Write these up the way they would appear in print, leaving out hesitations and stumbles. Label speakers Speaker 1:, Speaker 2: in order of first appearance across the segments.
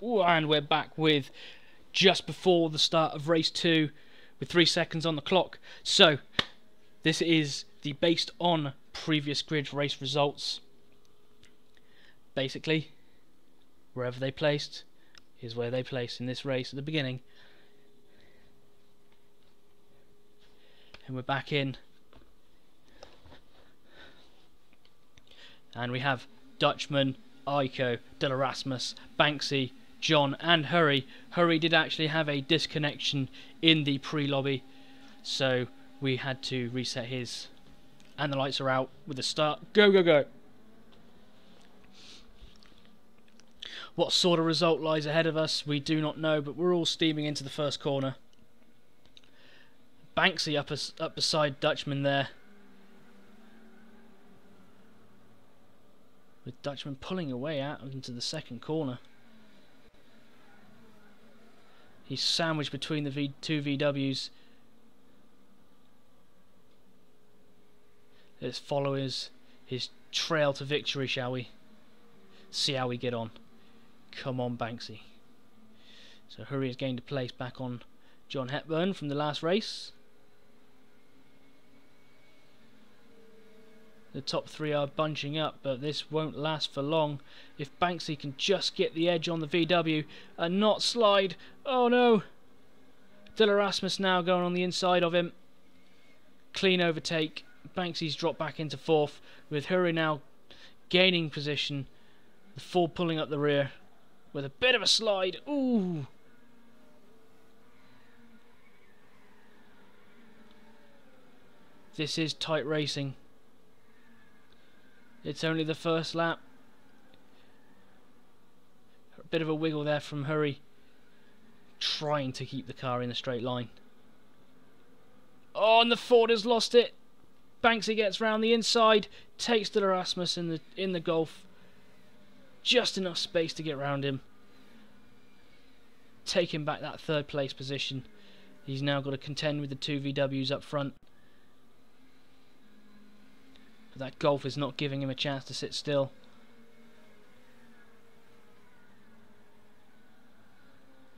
Speaker 1: Ooh, and we're back with just before the start of race 2 with 3 seconds on the clock. So this is the based on previous grid race results. Basically, wherever they placed is where they placed in this race at the beginning. And we're back in. And we have Dutchman, Aiko, De Erasmus, Banksy, John and Hurry. Hurry did actually have a disconnection in the pre-lobby, so we had to reset his. And the lights are out with the start. Go, go, go! What sort of result lies ahead of us, we do not know, but we're all steaming into the first corner. Banksy up beside Dutchman there, with Dutchman pulling away out into the second corner. He's sandwiched between the two VWs. Let's follow his trail to victory, shall we? See how we get on. Come on, Banksy. So Hurry has gained a place back on John Hepburn from the last race. The top three are bunching up, but this won't last for long. If Banksy can just get the edge on the VW and not slide. Oh no! De Erasmus now going on the inside of him. Clean overtake. Banksy's dropped back into fourth, with Hurry now gaining position. The Ford pulling up the rear with a bit of a slide. Ooh! This is tight racing. It's only the first lap. A bit of a wiggle there from Hurry, trying to keep the car in a straight line. Oh, and the Ford has lost it. Banksy gets round the inside, takes De Erasmus in the Golf. Just enough space to get round him. Taking back that third place position. He's now got to contend with the two VWs up front. But that Golf is not giving him a chance to sit still.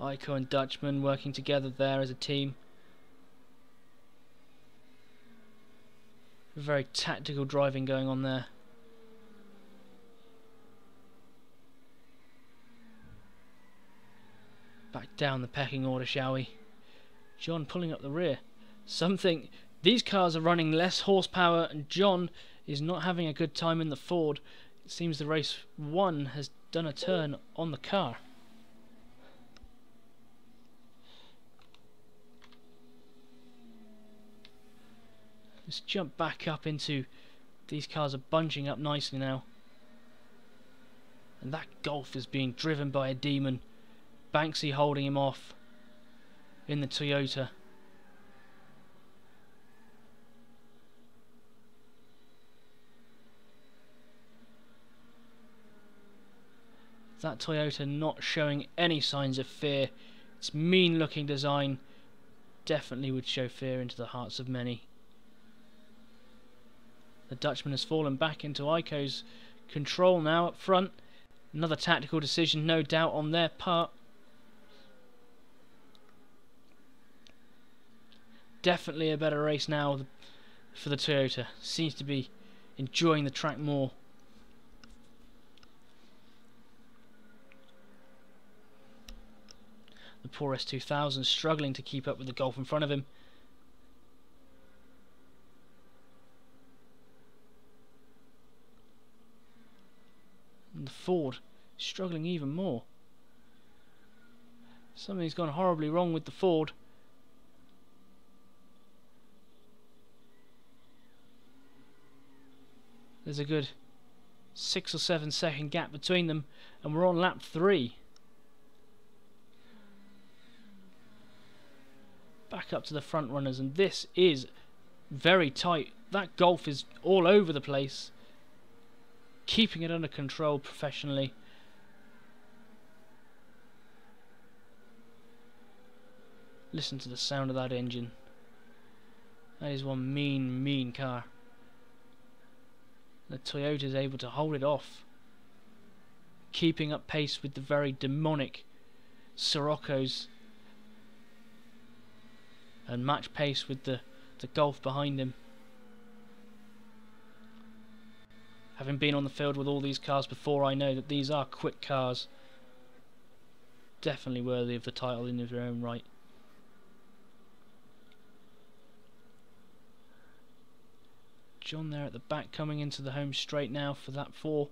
Speaker 1: Aiko and Dutchman working together there as a team. Very tactical driving going on there. Back down the pecking order, shall we? John pulling up the rear. These cars are running less horsepower, and John is not having a good time in the Ford. It seems the race 1 has done a turn on the car. Let's jump back up into... These cars are bunching up nicely now. And that Golf is being driven by a demon. Banksy holding him off in the Toyota. That Toyota not showing any signs of fear. Its mean looking design definitely would show fear into the hearts of many. The Dutchman has fallen back into Aiko's control now up front. Another tactical decision, no doubt, on their part. Definitely a better race now for the Toyota. Seems to be enjoying the track more. The poor S2000 struggling to keep up with the Golf in front of him. And the Ford struggling even more. Something's gone horribly wrong with the Ford. There's a good 6 or 7 second gap between them, and we're on lap 3. Back up to the front runners, and this is very tight. That Golf is all over the place, keeping it under control professionally. Listen to the sound of that engine. That is one mean car. The Toyota is able to hold it off, keeping up pace with the very demonic Sirocco's and match pace with the Golf behind him. Having been on the field with all these cars before, I know that these are quick cars. Definitely worthy of the title in their own right. John there at the back, coming into the home straight now for that 4.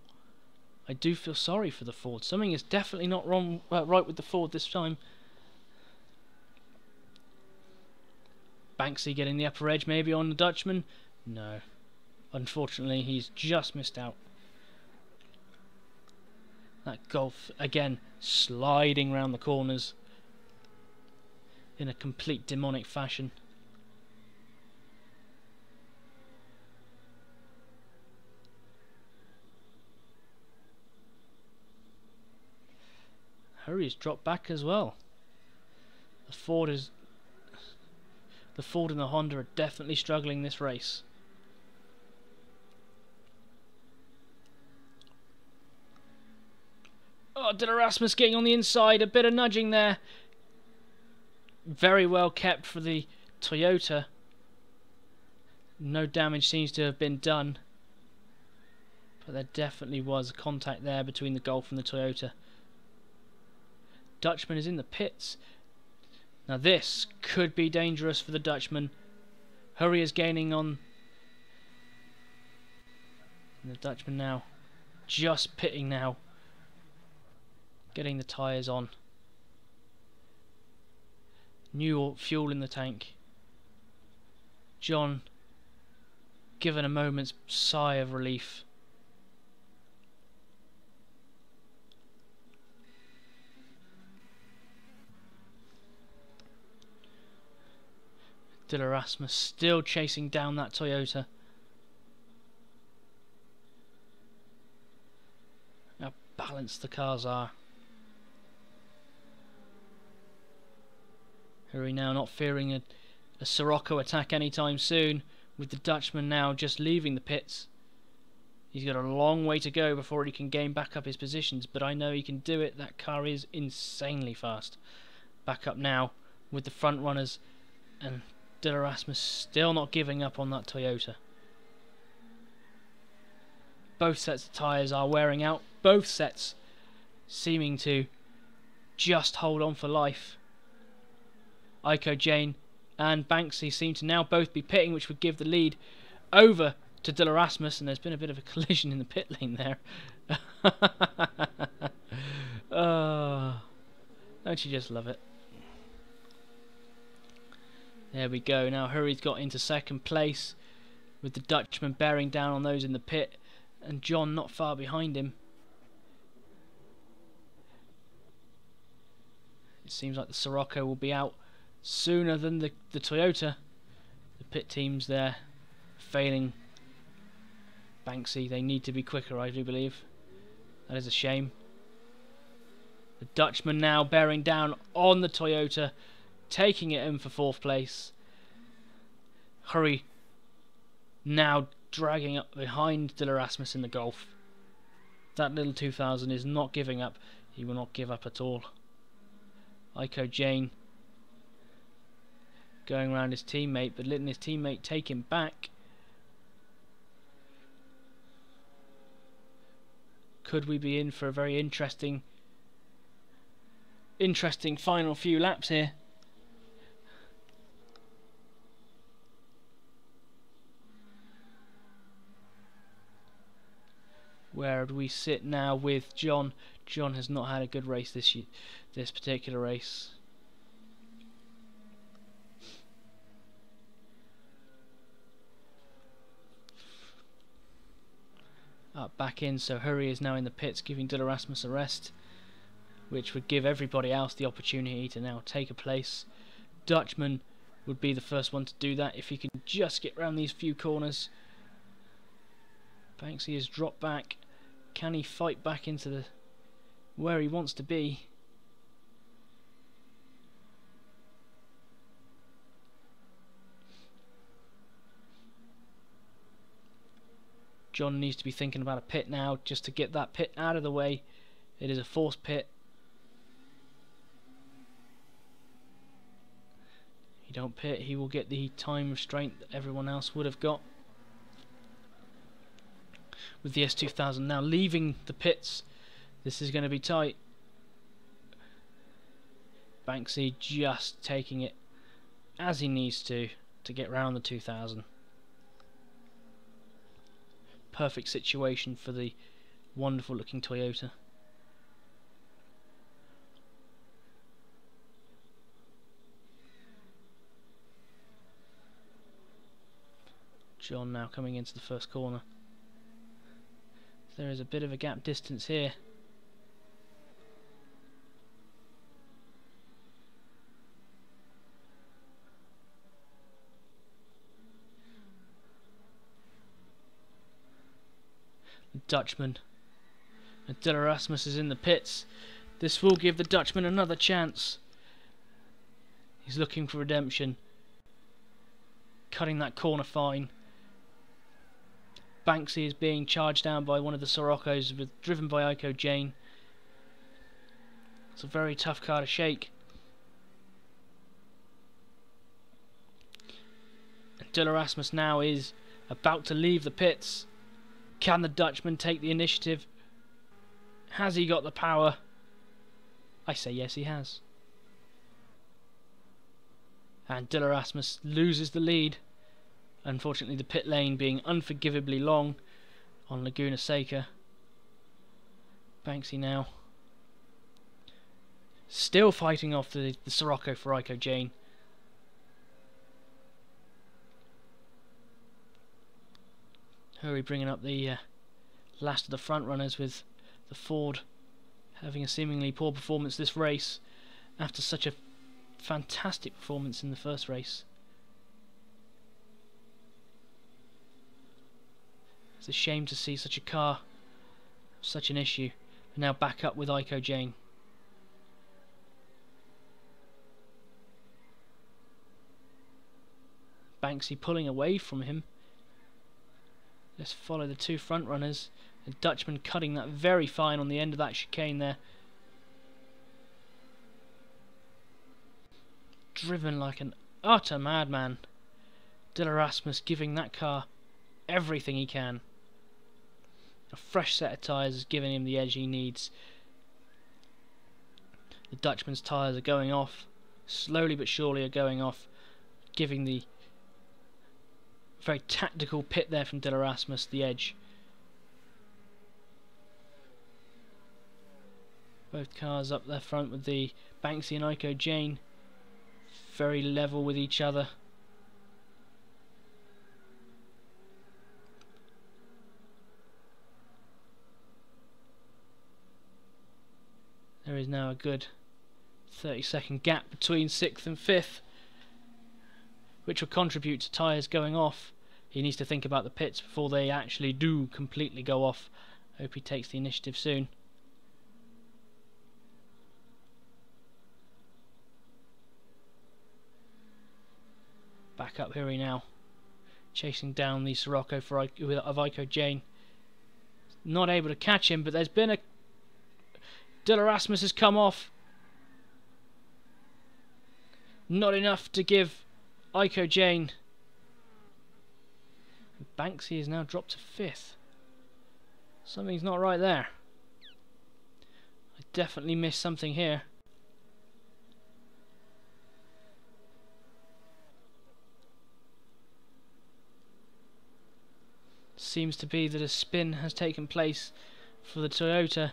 Speaker 1: I do feel sorry for the Ford. Something is definitely not wrong, right with the Ford this time. Banksy getting the upper edge maybe on the Dutchman? No. Unfortunately, he's just missed out. That Golf, again, sliding round the corners in a complete demonic fashion. Hurry's dropped back as well. The Ford and the Honda are definitely struggling this race. Oh, Dylan Rasmus getting on the inside, a bit of nudging there. Very well kept for the Toyota. No damage seems to have been done. But there definitely was contact there between the Golf and the Toyota. Dutchman is in the pits. Now this could be dangerous for the Dutchman. Hurry is gaining on the Dutchman now. Just pitting now. Getting the tyres on. New fuel in the tank. John given a moment's sigh of relief. Dylan Rasmus still chasing down that Toyota. How balanced the cars are. Hurry now not fearing a Sirocco attack anytime soon, with the Dutchman now just leaving the pits. He's got a long way to go before he can gain back up his positions, but I know he can do it. That car is insanely fast. Back up now with the front runners, and Dylan Rasmus still not giving up on that Toyota. Both sets of tyres are wearing out. Both sets seeming to just hold on for life. Aiko Jane and Banksy seem to now both be pitting, which would give the lead over to Dylan Rasmus, and there's been a bit of a collision in the pit lane there. Don't you just love it? There we go. Now Hurry's got into second place with the Dutchman bearing down on those in the pit, and John not far behind him. It seems like the Sirocco will be out sooner than the Toyota. The pit teams there failing Banksy. They need to be quicker, I do believe. That is a shame. The Dutchman now bearing down on the Toyota, taking it in for 4th place. Hurry now dragging up behind Dylan Rasmus in the Golf. That little 2000 is not giving up. He will not give up at all. Aiko Jane going around his teammate, but letting his teammate take him back. Could we be in for a very interesting final few laps here? Where do we sit now with John? John has not had a good race this particular race. Back in, so Hurry is now in the pits, giving Dylan Rasmus a rest, which would give everybody else the opportunity to now take a place. Dutchman would be the first one to do that if he can just get around these few corners. Banksy has dropped back. Can he fight back into where he wants to be? John needs to be thinking about a pit now, just to get that pit out of the way. It is a forced pit. don't pit, he will get the time restraint that everyone else would have got. With the S2000 now leaving the pits, this is going to be tight. Banksy just taking it as he needs to get round the 2000. Perfect situation for the wonderful looking Toyota. John now coming into the first corner. There is a bit of a gap distance here. The Dutchman. And De Erasmus is in the pits. This will give the Dutchman another chance. He's looking for redemption. Cutting that corner fine. Banksy is being charged down by one of the Siroccos, driven by Iko Jane. It's a very tough car to shake. And De Erasmus now is about to leave the pits. Can the Dutchman take the initiative? Has he got the power? I say yes, he has. And De Erasmus loses the lead. Unfortunately, the pit lane being unforgivably long on Laguna Seca. Banksy now still fighting off the Sirocco for Iko Jane. Hurry bringing up the last of the front runners, with the Ford having a seemingly poor performance this race after such a fantastic performance in the first race. It's a shame to see such a car, such an issue, and now back up with Iko Jane. Banksy pulling away from him. Let's follow the two front runners. The Dutchman cutting that very fine on the end of that chicane there. Driven like an utter madman. De Erasmus giving that car everything he can. A fresh set of tyres is giving him the edge he needs. The Dutchman's tyres are going off. Slowly but surely are going off, giving the very tactical pit there from De Erasmus the edge. Both cars up their front with the Banksy and Iko Jane very level with each other. There is now a good 30-second gap between 6th and 5th, which will contribute to tyres going off. He needs to think about the pits before they actually do completely go off. Hope he takes the initiative soon. Back up Huri now, chasing down the Sirocco of Iko Jane. Not able to catch him, but there's been a... De Erasmus has come off. Not enough to give Iko Jane. Banksy is now dropped to 5th. Something's not right there. I definitely missed something here. Seems to be that a spin has taken place for the Toyota,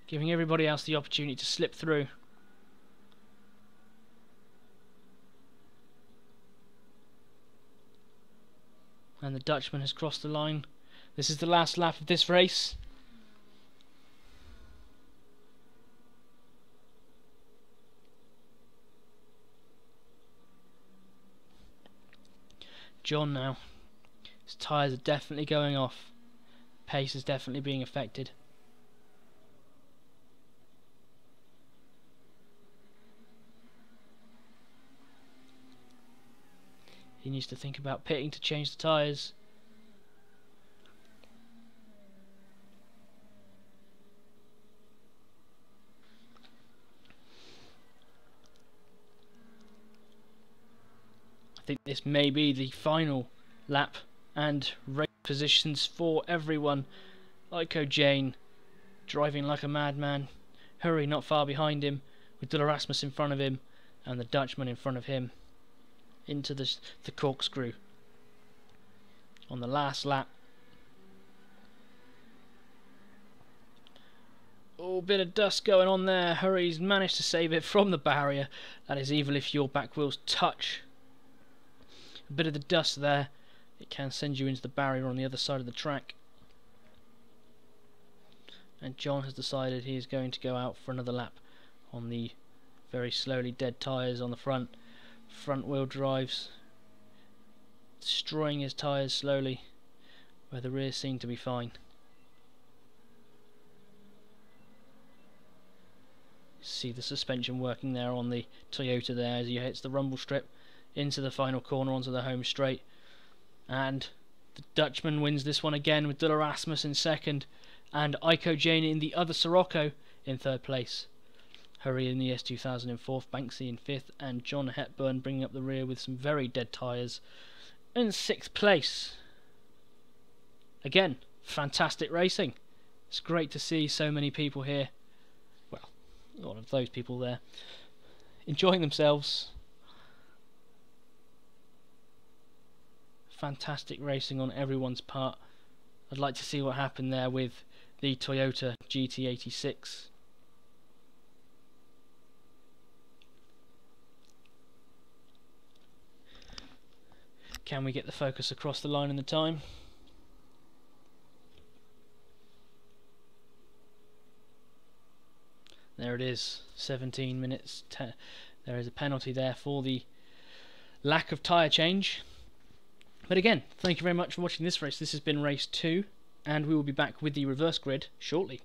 Speaker 1: giving everybody else the opportunity to slip through. And the Dutchman has crossed the line. This is the last lap of this race. John now. His tyres are definitely going off. Pace is definitely being affected. He needs to think about pitting to change the tyres. think this may be the final lap and race positions for everyone. Iko Jane driving like a madman. Hurry not far behind him, with Dylan Rasmus in front of him and the Dutchman in front of him. Into the corkscrew on the last lap. Oh, bit of dust going on there. Hurry's managed to save it from the barrier. That is evil if your back wheels touch a bit of the dust there. It can send you into the barrier on the other side of the track. And John has decided he is going to go out for another lap on the very slowly dead tyres on the front wheel drives, destroying his tyres slowly, where the rear seem to be fine. See the suspension working there on the Toyota there as he hits the rumble strip into the final corner onto the home straight. And the Dutchman wins this one again, with Dylan Rasmus in second and Iko Jane in the other Sirocco in third place. Hurry in the S2000 in fourth, Banksy in fifth, and John Hepburn bringing up the rear with some very dead tyres in sixth place. Again, fantastic racing. It's great to see so many people here. Well, a lot of those people there enjoying themselves. Fantastic racing on everyone's part. I'd like to see what happened there with the Toyota GT86. Can we get the focus across the line in the time? There it is, 17 minutes. There is a penalty there for the lack of tyre change. But again, thank you very much for watching this race. This has been race 2, and we will be back with the reverse grid shortly.